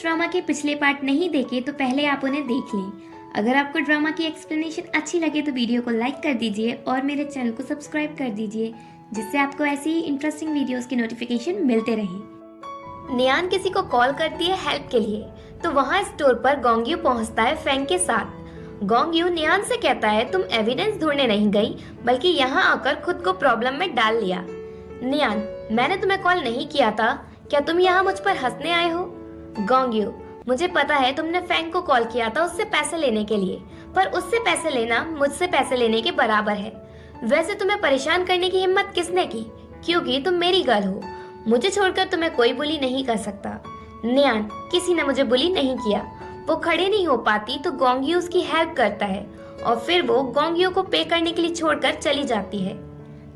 इस ड्रामा के पिछले पार्ट नहीं देखे तो पहले आप उन्हें देख लें। अगर आपको ड्रामा की एक्सप्लेनेशन अच्छी लगे तो वीडियो को लाइक कर दीजिए और मेरे चैनल को सब्सक्राइब कर दीजिए, जिससे आपको ऐसी ही इंटरेस्टिंग वीडियोस के नोटिफिकेशन मिलते रहें। नियान किसी को कॉल करती है हेल्प के लिए, तो वहाँ स्टोर पर गोंग्यू पहुँचता है फैंग के साथ। गोंग्यू नियान से कहता है तुम एविडेंस ढूंढने नहीं गई, बल्कि यहाँ आकर खुद को प्रॉब्लम में डाल लिया। नियान, मैंने तुम्हें कॉल नहीं किया था, क्या तुम यहाँ मुझ पर हंसने आए हो? गोंग्यू, मुझे पता है तुमने फैंग को कॉल किया था उससे पैसे लेने के लिए, पर उससे पैसे लेना मुझसे पैसे लेने के बराबर है। वैसे तुम्हें परेशान करने की हिम्मत किसने की? क्योंकि तुम मेरी गर्ल हो, मुझे छोड़कर तुम्हें कोई बुली नहीं कर सकता। नियान, किसी ने मुझे बुली नहीं किया। वो खड़े नहीं हो पाती तो गोंग्यू उसकी हेल्प करता है और फिर वो गोंग्यू को पे करने के लिए छोड़कर चली जाती है।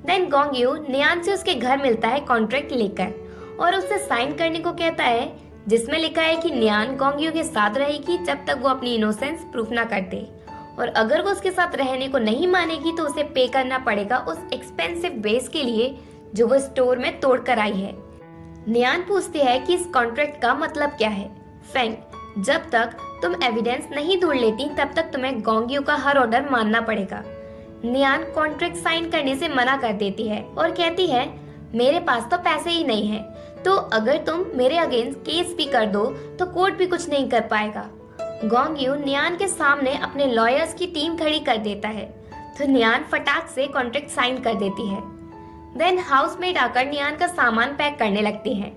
देन गोंग्यू नियान से उसके घर मिलता है कॉन्ट्रैक्ट लेकर और उससे साइन करने को कहता है, जिसमें लिखा है कि नियान गोंग्यू के साथ रहेगी जब तक वो अपनी इनोसेंस प्रूफ ना कर दे, और अगर वो उसके साथ रहने को नहीं मानेगी तो उसे पे करना पड़ेगा उस एक्सपेंसिव बेस के लिए जो वो स्टोर में तोड़ कर आई है। नियान पूछती है कि इस कॉन्ट्रैक्ट का मतलब क्या है। फैंग, जब तक तुम एविडेंस नहीं ढूंढ लेती तब तक तुम्हें गोंग्यू का हर ऑर्डर मानना पड़ेगा। नियान कॉन्ट्रैक्ट साइन करने से मना कर देती है और कहती है मेरे पास तो पैसे ही नहीं है, तो अगर तुम मेरे अगेंस्ट केस भी कर दो तो कोर्ट भी कुछ नहीं कर पाएगा। गोंग्यू नियान के सामने अपने लॉयर्स की टीम खड़ी कर देता है, तो नियान फटाक से कॉन्ट्रैक्ट साइन कर देती है। देन हाउसमेट आकर नियान का सामान पैक करने लगती है।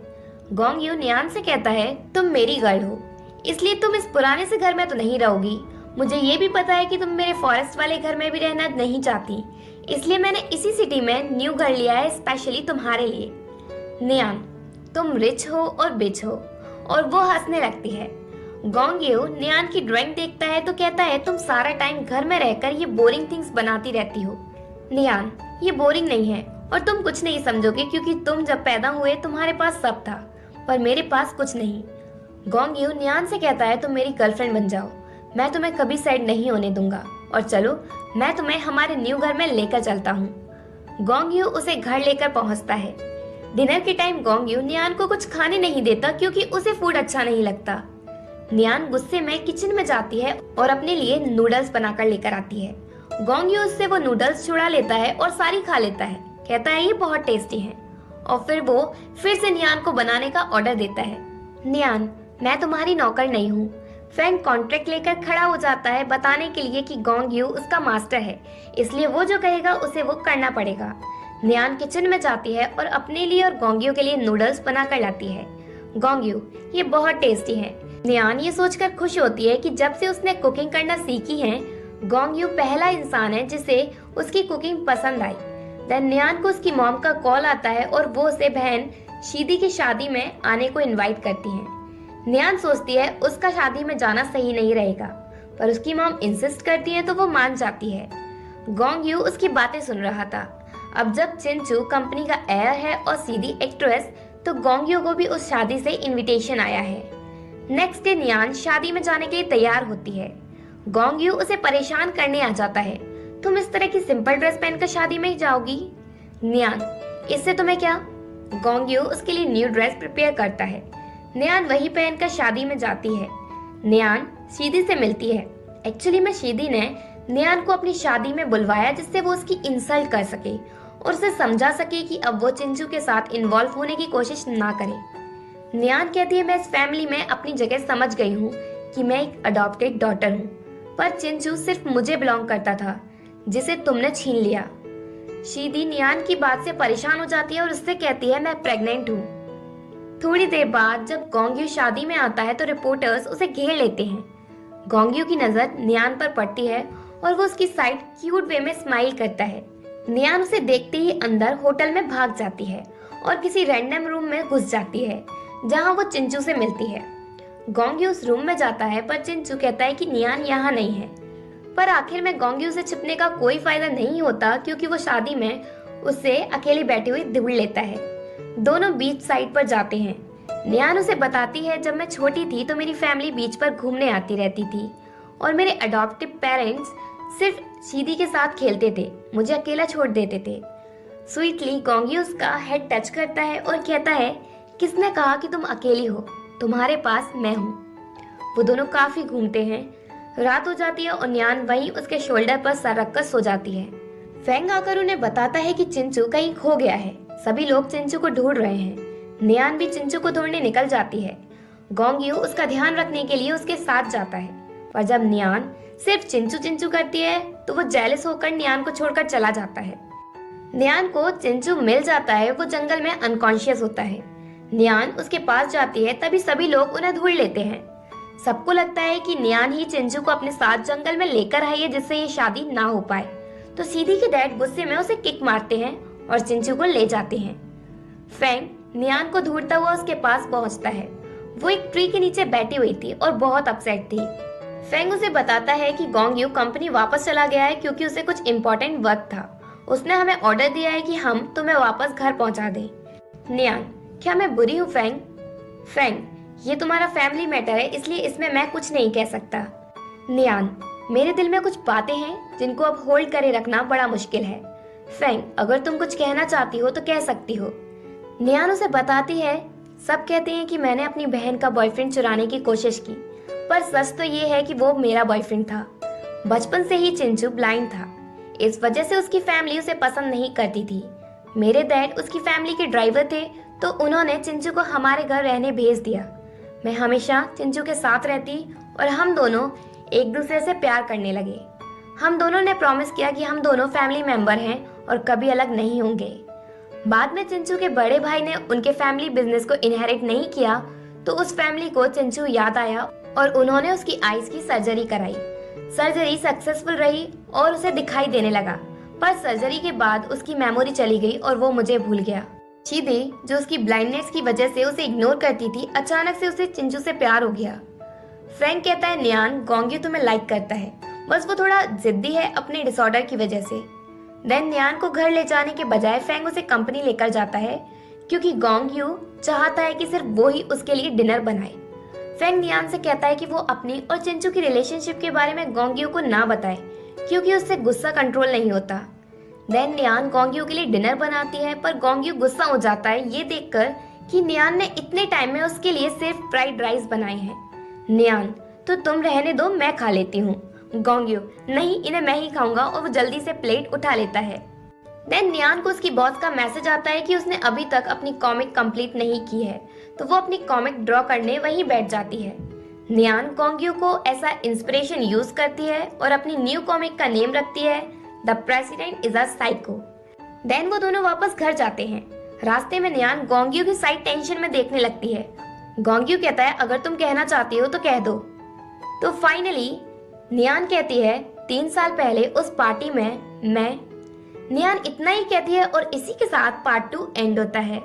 गोंग्यू नियान से कहता है तुम मेरी गर्ल हो, इसलिए तुम इस पुराने से घर में तो नहीं रहोगी। मुझे ये भी पता है कि तुम मेरे फॉरेस्ट वाले घर में भी रहना नहीं चाहती, इसलिए मैंने इसी सिटी में न्यू घर लिया है स्पेशली तुम्हारे लिए। नियान, तुम रिच हो और बिच हो, और वो हंसने लगती है। गोंग्यू नियान की ड्राइंग देखता है तो कहता है तुम सारा टाइम घर में रहकर ये बोरिंग थिंग्स बनाती रहती हो। नियान, ये बोरिंग नहीं है और तुम कुछ नहीं समझोगे क्योंकि तुम जब पैदा हुए तुम्हारे पास सब था, पर मेरे पास कुछ नहीं। गोंग्यू नियान से कहता है तुम मेरी गर्लफ्रेंड बन जाओ, मैं तुम्हें कभी सैड नहीं होने दूंगा, और चलो मैं तुम्हें हमारे न्यू घर में लेकर चलता हूँ। गोंग्यू उसे घर लेकर पहुँचता है। डिनर के टाइम गोंग्यू नियान को कुछ खाने नहीं देता क्योंकि उसे फूड अच्छा नहीं लगता। नियान गुस्से में किचन में जाती है और अपने लिए नूडल्स बनाकर लेकर आती है। गोंग्यू उससे वो नूडल्स छुड़ा लेता है और सारी खा लेता है, कहता है ये बहुत टेस्टी है, और फिर वो फिर से नियान को बनाने का ऑर्डर देता है। नियान, मैं तुम्हारी नौकर नहीं हूँ। फैंग कॉन्ट्रैक्ट लेकर खड़ा हो जाता है बताने के लिए कि गोंग्यू उसका मास्टर है, इसलिए वो जो कहेगा उसे वो करना पड़ेगा। नियान किचन में जाती है और अपने लिए और गोंग्यू के लिए नूडल्स बना कर लाती है। गोंग्यू, ये बहुत टेस्टी है। नियान ये सोचकर खुश होती है कि जब से उसने कुकिंग करना सीखी है, गोंग्यू पहला इंसान है जिसे उसकी कुकिंग पसंद आई। देन नियान को उसकी मॉम का कॉल आता है और वो उसे बहन शीदी की शादी में आने को इनवाइट करती है। नियान सोचती है उसका शादी में जाना सही नहीं रहेगा, पर उसकी मॉम इंसिस्ट करती है तो वो मान जाती है। गोंग्यू उसकी बातें सुन रहा था। अब जब चिंचू कंपनी का एयर है और सीधी एक्ट्रेस, तो गोंग्यू को भी उस शादी से इनविटेशन आया है। नेक्स्ट डे नियान शादी में जाने के लिए तैयार होती है। गोंग्यू उसे परेशान करने आ जाता है, तुम इस तरह की सिंपल ड्रेस पहनकर शादी में ही जाओगी? नियान, इससे तुम्हें क्या? गोंग्यू उसके लिए न्यू ड्रेस प्रिपेयर करता है। नियान वही पहनकर शादी में जाती है। नियान शीदी से मिलती है। एक्चुअली में शीदी ने नियान को अपनी शादी में बुलवाया जिससे वो उसकी इंसल्ट कर सके और उसे समझा सके कि अब वो चिंचू के साथ इन्वॉल्व होने की कोशिश ना करे। नियान कहती है मैं इस फैमिली में अपनी जगह समझ गई हूँ कि मैं एक अडॉप्टेड डॉटर हूँ, पर चिंचू सिर्फ मुझे बिलोंग करता था जिसे तुमने छीन लिया। शीदी नियान की बात से परेशान हो जाती है और उससे कहती है मैं प्रेग्नेंट हूँ। थोड़ी देर बाद जब गोंग्यू शादी में आता है तो रिपोर्टर्स उसे घेर लेते हैं। गोंग्यू की नजर नियान पर पड़ती है और वो उसकी साइड क्यूट वे में स्माइल करता है। नियान उसे देखते ही अंदर होटल में भाग जाती है और किसी रैंडम रूम में घुस जाती है जहां वो चिंचू से मिलती है। गोंग्यू उस रूम में जाता है पर चिंचू कहता है कि नियान यहाँ नहीं है, पर आखिर में गोंग्यू से छिपने का कोई फायदा नहीं होता क्योंकि वो शादी में उससे अकेले बैठी हुई ढूंढ लेता है। दोनों बीच साइड पर जाते हैं। नियान उसे बताती है जब मैं छोटी थी तो मेरी फैमिली बीच पर घूमने आती रहती थी और मेरे अडॉप्टिव पेरेंट्स सिर्फ शीदी के साथ खेलते थे, मुझे अकेला छोड़ देते थे। स्वीटली गोंग्यू उसका हेड टच करता है और कहता है किसने कहा कि तुम अकेली हो? तुम्हारे पास मैं हूँ। वो दोनों काफी घूमते हैं। रात हो जाती है और नियान वहीं उसके शोल्डर पर सर रखकर सो जाती है। फेंग आकर उन्हें बताता है कि चिंचू कहीं खो गया है। सभी लोग चिंचू को ढूंढ रहे हैं। नियान भी चिंचू को ढूंढने निकल जाती है। गोंग्यू उसका ध्यान रखने के लिए उसके साथ जाता है, पर जब नियान सिर्फ चिंचू चिंचू करती है तो वो जेलस होकर नियान को छोड़कर चला जाता है। नियान को चिंचू मिल जाता है। वो जंगल में अनकॉन्शियस होता है। नियान उसके पास जाती है, तभी सभी लोग उन्हें ढूंढ लेते हैं। सबको लगता है कि नियान ही चिंचू को अपने साथ जंगल में लेकर आई है, जिससे ये शादी ना हो पाए। तो सीधी के डैड गुस्से में उसे किक मारते हैं और चिंचू को ले जाते हैं। फेंग नियान को ढूंढता हुआ उसके पास पहुंचता है। वो एक ट्री के नीचे बैठी हुई थी और बहुत अपसेट थी। फेंग उसे बताता है कि गोंग्यू कंपनी वापस चला गया है क्योंकि उसे कुछ इम्पोर्टेंट वर्क था। उसने हमें ऑर्डर दिया है कि हम तुम्हें वापस घर पहुंचा दें। नियान, क्या मैं बुरी हूँ फेंग? फेंग, ये तुम्हारा फैमिली मैटर है, इसलिए इसमें मैं कुछ नहीं कह सकता। नियान, मेरे दिल में कुछ बातें हैं जिनको अब होल्ड करे रखना बड़ा मुश्किल है। फेंग, अगर तुम कुछ कहना चाहती हो तो कह सकती हो। नियान उसे बताती है, सब कहते हैं कि मैंने अपनी बहन का बॉयफ्रेंड चुराने की कोशिश की, पर सच तो ये है कि वो मेरा बॉयफ्रेंड था। बचपन से ही चिंचू ब्लाइंड था, इस वजह से उसकी फैमिली उसे पसंद नहीं करती थी। मेरे डैड उसकी फैमिली के ड्राइवर थे, तो उन्होंने चिंचू को हमारे घर रहने भेज दिया। मैं हमेशा चिंचू के साथ रहती और हम दोनों एक दूसरे से प्यार करने लगे। हम दोनों ने प्रॉमिस किया कि हम दोनों फैमिली मेंबर हैं और कभी अलग नहीं होंगे। बाद में चिंचू के बड़े भाई ने उनके फैमिली बिजनेस को इनहेरिट नहीं किया, तो उस फैमिली को चिंचू याद आया और उन्होंने उसकी आईज की सर्जरी कराई। सर्जरी सक्सेसफुल रही और उसे दिखाई देने लगा, पर सर्जरी के बाद उसकी मेमोरी चली गई और वो मुझे भूल गया। शीदे, जो उसकी ब्लाइंडनेस की वजह से उसे इग्नोर करती थी, अचानक से उसे चिंचू से प्यार हो गया। फ्रैंक कहता है, नियान, गोंग्यू तुम्हें लाइक करता है, बस वो थोड़ा जिद्दी है अपने डिसऑर्डर की वजह से। देन नियान को घर ले जाने के बजाय फ्रैंक उसे कंपनी लेकर जाता है, क्योंकि गोंग्यू चाहता है कि सिर्फ वो ही उसके लिए डिनर बनाए। फ्रैंक नियान से कहता है कि वो अपनी और चिंचू की रिलेशनशिप के बारे में गोंग्यू को ना बताए, क्योंकि उससे गुस्सा कंट्रोल नहीं होता। देन नियान गोंग्यू के लिए डिनर बनाती है, पर गोंग्यू गुस्सा हो जाता है ये देखकर कि नियान ने इतने टाइम में उसके लिए सिर्फ फ्राइड राइस बनाए हैं। नियान, तो तुम रहने दो, मैं खा लेती हूँ। गोंग्यू, नहीं, इन्हें मैं ही खाऊंगा, और वो जल्दी से प्लेट उठा लेता है। देन नियान को उसकी बॉस का मैसेज आता है कि उसने अभी तक अपनी कॉमिक कंप्लीट नहीं की है, तो वो अपनी कॉमिक ड्रॉ करने वहीं बैठ जाती है। नियान गोंग्यू को ऐसा इंस्पिरेशन यूज करती है और अपनी न्यू कॉमिक का नेम रखती है the president is a psycho. Then वो दोनों वापस घर जाते हैं। रास्ते में नियान गोंग्यू की साइड टेंशन में देखने लगती है। गोंग्यू कहता है, अगर तुम कहना चाहती हो तो कह दो। तो फाइनली नियान कहती है, 3 साल पहले उस पार्टी में मैं। नियान इतना ही कहती है और इसी के साथ पार्ट 2 एंड होता है।